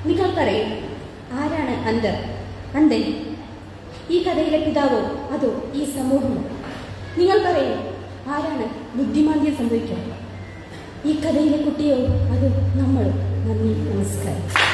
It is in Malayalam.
നിങ്ങൾക്കറിയും ആരാണ് അന്തൻ? ഈ കഥയിലെ പിതാവോ അതോ ഈ സമൂഹമോ? നിങ്ങൾക്കറിയും ആരാണ് ബുദ്ധിമാന്ദ്യം സംഭവിക്കുക? ഈ കഥയിലെ കുട്ടിയോ അതോ നമ്മളോ? നന്ദി, നമസ്കാരം.